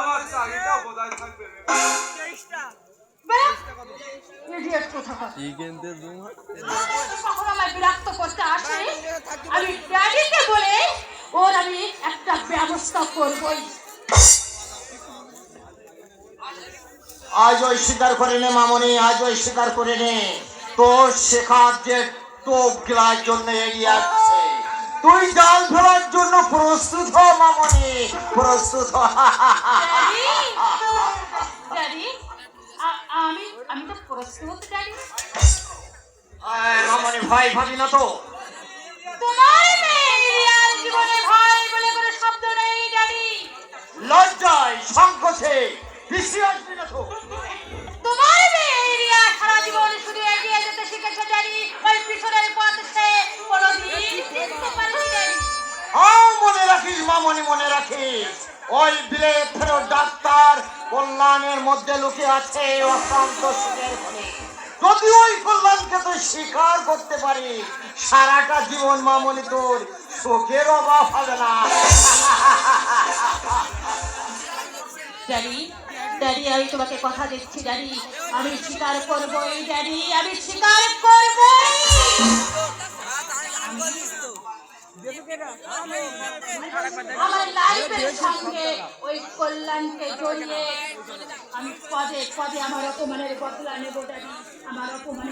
আমার চাকরিটাও বোধহয় থাকবে বিরক্ত করতে আসে আমি ড্যাডিকে বলে ওর আমি একটা ব্যবস্থা করবই। আজ ওই স্বীকার করে নে মামনি, আজ ওই স্বীকার করে নে তোর শেখার যে টোপ গিলার জন্য এগিয়ে আসছে, তুই জাল ফেলার জন্য প্রস্তুত হ মামনি, প্রস্তুত হ। ড্যাডি আমি আমি তো প্রস্তুত ড্যাডি। মামনি ভয় ভাবি না তো? তোমার মেয়ের জীবনে ভয় বলে কোনো শব্দ নেই ড্যাডি। লজ্জায় সংকোচে পিছিয়ে আসবি না তো? তোমার মেয়েরিয়া সারা জীবন শুধু এগিয়ে যেতে শিখেছে ড্যাডি, ওই পিছনের পথ সে কোনোদিন চিনতে পারেনি ড্যাডি। মনে রাখিস মামনি, মনে রাখিস ওই বিলেত ফেরত ডাক্তার কল্যাণের মধ্যে লুকিয়ে আছে অশান্ত সুখের খনি। যদি ওই কল্যাণকে তুই স্বীকার করতে পারি, সারাটা জীবন মামনি তোর সুখের অভাব হবে না। ড্যাডি ড্যাডি আমি তোমাকে কথা দিচ্ছি ড্যাডি, আমি স্বীকার করবই ড্যাডি, আমি স্বীকার করবই। আমার লাইফের সঙ্গে ওই কল্যাণকে জড়িয়ে আমি পদে পদে আমার অপমানের বদলা নেব ড্যাডি, আমার অপমানের